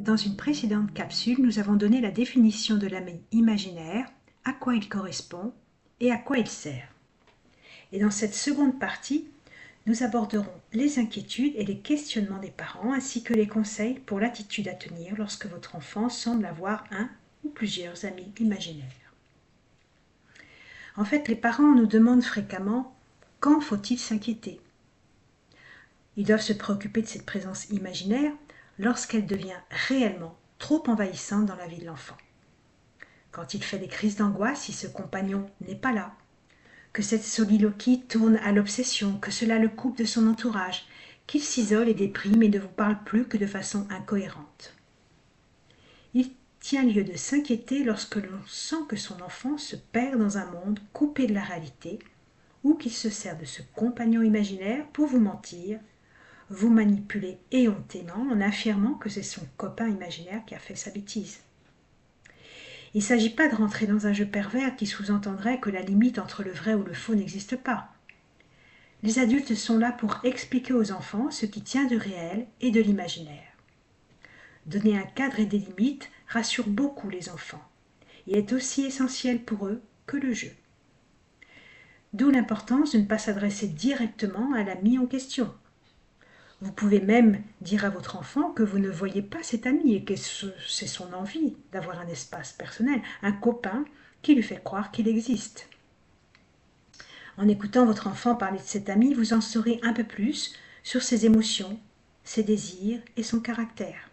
Dans une précédente capsule, nous avons donné la définition de l'ami imaginaire, à quoi il correspond et à quoi il sert. Et dans cette seconde partie, nous aborderons les inquiétudes et les questionnements des parents ainsi que les conseils pour l'attitude à tenir lorsque votre enfant semble avoir un ou plusieurs amis imaginaires. En fait, les parents nous demandent fréquemment quand faut-il s'inquiéter. Ils doivent se préoccuper de cette présence imaginaire lorsqu'elle devient réellement trop envahissante dans la vie de l'enfant. Quand il fait des crises d'angoisse si ce compagnon n'est pas là, que cette soliloquie tourne à l'obsession, que cela le coupe de son entourage, qu'il s'isole et déprime et ne vous parle plus que de façon incohérente. Il tient lieu de s'inquiéter lorsque l'on sent que son enfant se perd dans un monde coupé de la réalité ou qu'il se sert de ce compagnon imaginaire pour vous mentir, vous manipuler éhontément en affirmant que c'est son copain imaginaire qui a fait sa bêtise. Il ne s'agit pas de rentrer dans un jeu pervers qui sous-entendrait que la limite entre le vrai ou le faux n'existe pas. Les adultes sont là pour expliquer aux enfants ce qui tient du réel et de l'imaginaire. Donner un cadre et des limites rassure beaucoup les enfants et est aussi essentiel pour eux que le jeu. D'où l'importance de ne pas s'adresser directement à l'ami en question. Vous pouvez même dire à votre enfant que vous ne voyez pas cet ami et que c'est son envie d'avoir un espace personnel, un copain qui lui fait croire qu'il existe. En écoutant votre enfant parler de cet ami, vous en saurez un peu plus sur ses émotions, ses désirs et son caractère.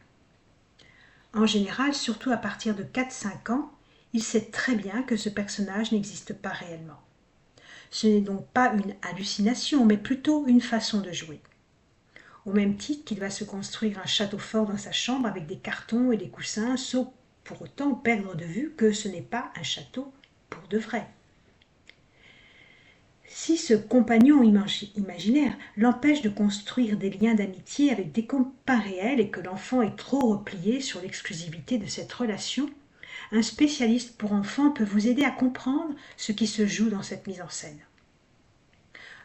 En général, surtout à partir de 4-5 ans, il sait très bien que ce personnage n'existe pas réellement. Ce n'est donc pas une hallucination, mais plutôt une façon de jouer. Au même titre qu'il va se construire un château fort dans sa chambre avec des cartons et des coussins, sans pour autant perdre de vue que ce n'est pas un château pour de vrai. Si ce compagnon imaginaire l'empêche de construire des liens d'amitié avec des copains réels et que l'enfant est trop replié sur l'exclusivité de cette relation, un spécialiste pour enfants peut vous aider à comprendre ce qui se joue dans cette mise en scène.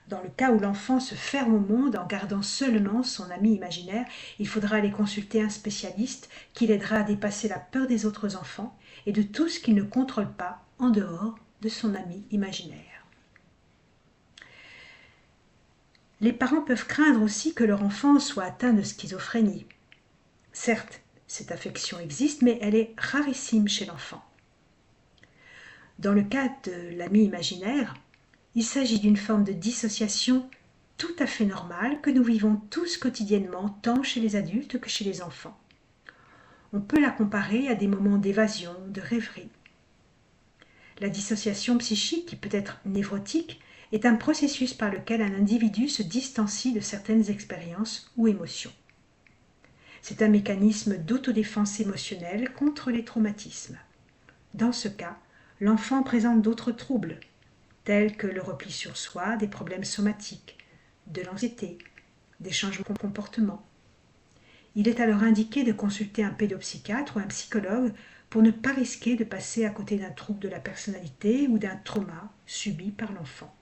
Dans le cas où l'enfant se ferme au monde en gardant seulement son ami imaginaire, il faudra aller consulter un spécialiste qui l'aidera à dépasser la peur des autres enfants et de tout ce qu'il ne contrôle pas en dehors de son ami imaginaire. Les parents peuvent craindre aussi que leur enfant soit atteint de schizophrénie. Certes, cette affection existe, mais elle est rarissime chez l'enfant. Dans le cas de l'ami imaginaire, il s'agit d'une forme de dissociation tout à fait normale que nous vivons tous quotidiennement, tant chez les adultes que chez les enfants. On peut la comparer à des moments d'évasion, de rêverie. La dissociation psychique, qui peut être névrotique, est un processus par lequel un individu se distancie de certaines expériences ou émotions. C'est un mécanisme d'autodéfense émotionnelle contre les traumatismes. Dans ce cas, l'enfant présente d'autres troubles, tels que le repli sur soi, des problèmes somatiques, de l'anxiété, des changements de comportement. Il est alors indiqué de consulter un pédopsychiatre ou un psychologue pour ne pas risquer de passer à côté d'un trouble de la personnalité ou d'un trauma subi par l'enfant.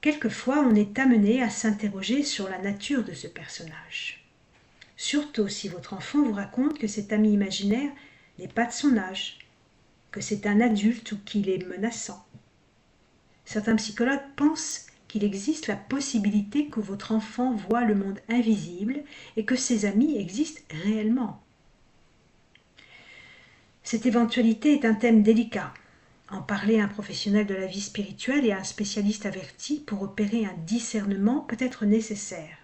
Quelquefois, on est amené à s'interroger sur la nature de ce personnage. Surtout si votre enfant vous raconte que cet ami imaginaire n'est pas de son âge, que c'est un adulte ou qu'il est menaçant. Certains psychologues pensent qu'il existe la possibilité que votre enfant voit le monde invisible et que ses amis existent réellement. Cette éventualité est un thème délicat. En parler à un professionnel de la vie spirituelle et à un spécialiste averti pour opérer un discernement peut être nécessaire.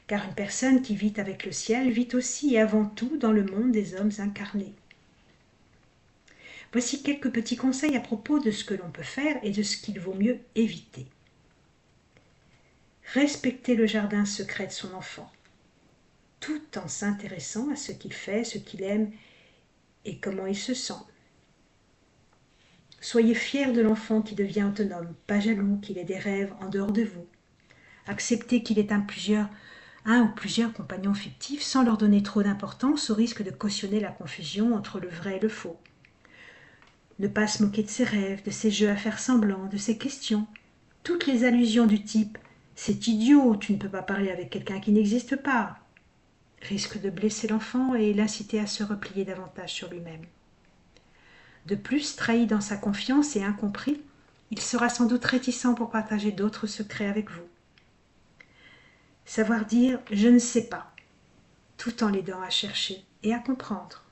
Car une personne qui vit avec le ciel vit aussi et avant tout dans le monde des hommes incarnés. Voici quelques petits conseils à propos de ce que l'on peut faire et de ce qu'il vaut mieux éviter. Respecter le jardin secret de son enfant, tout en s'intéressant à ce qu'il fait, ce qu'il aime et comment il se sent. Soyez fiers de l'enfant qui devient autonome, pas jaloux qu'il ait des rêves en dehors de vous. Acceptez qu'il ait un ou plusieurs compagnons fictifs sans leur donner trop d'importance au risque de cautionner la confusion entre le vrai et le faux. Ne pas se moquer de ses rêves, de ses jeux à faire semblant, de ses questions. Toutes les allusions du type « c'est idiot, tu ne peux pas parler avec quelqu'un qui n'existe pas » risque de blesser l'enfant et l'inciter à se replier davantage sur lui-même. De plus, trahi dans sa confiance et incompris, il sera sans doute réticent pour partager d'autres secrets avec vous. Savoir dire « je ne sais pas », tout en l'aidant à chercher et à comprendre.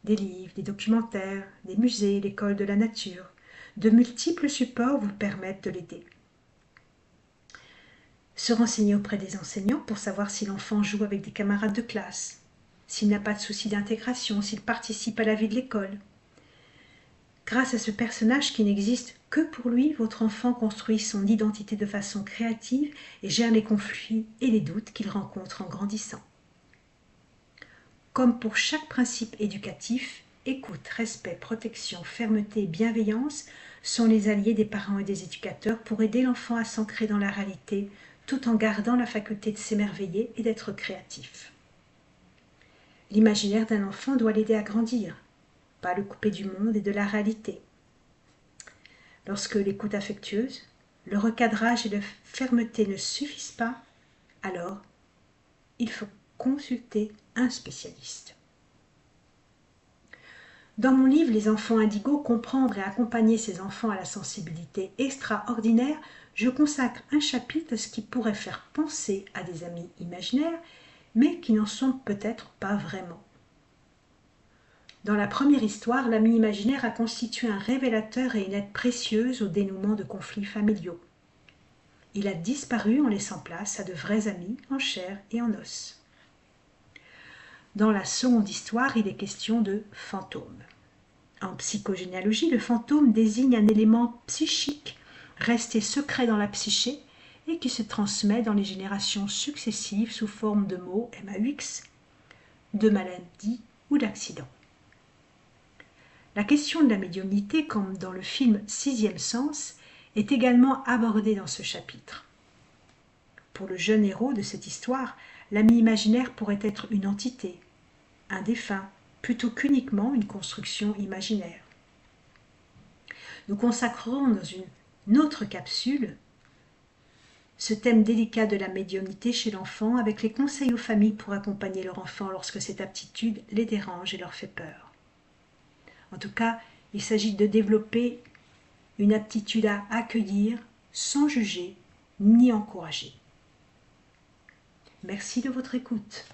Des livres, des documentaires, des musées, l'école de la nature, de multiples supports vous permettent de l'aider. Se renseigner auprès des enseignants pour savoir si l'enfant joue avec des camarades de classe, s'il n'a pas de soucis d'intégration, s'il participe à la vie de l'école. Grâce à ce personnage qui n'existe que pour lui, votre enfant construit son identité de façon créative et gère les conflits et les doutes qu'il rencontre en grandissant. Comme pour chaque principe éducatif, écoute, respect, protection, fermeté et bienveillance sont les alliés des parents et des éducateurs pour aider l'enfant à s'ancrer dans la réalité tout en gardant la faculté de s'émerveiller et d'être créatif. L'imaginaire d'un enfant doit l'aider à grandir, pas le couper du monde et de la réalité. Lorsque l'écoute affectueuse, le recadrage et la fermeté ne suffisent pas, alors il faut consulter un spécialiste. Dans mon livre « Les enfants indigos, comprendre et accompagner ces enfants à la sensibilité extraordinaire », je consacre un chapitre à ce qui pourrait faire penser à des amis imaginaires, mais qui n'en sont peut-être pas vraiment. Dans la première histoire, l'ami imaginaire a constitué un révélateur et une aide précieuse au dénouement de conflits familiaux. Il a disparu en laissant place à de vrais amis en chair et en os. Dans la seconde histoire, il est question de fantômes. En psychogénéalogie, le fantôme désigne un élément psychique resté secret dans la psyché et qui se transmet dans les générations successives sous forme de mots MAUX, de maladies ou d'accidents. La question de la médiumnité, comme dans le film Sixième Sens, est également abordée dans ce chapitre. Pour le jeune héros de cette histoire, l'ami imaginaire pourrait être une entité, un défunt, plutôt qu'uniquement une construction imaginaire. Nous consacrerons dans une autre capsule ce thème délicat de la médiumnité chez l'enfant avec les conseils aux familles pour accompagner leur enfant lorsque cette aptitude les dérange et leur fait peur. En tout cas, il s'agit de développer une aptitude à accueillir sans juger ni encourager. Merci de votre écoute.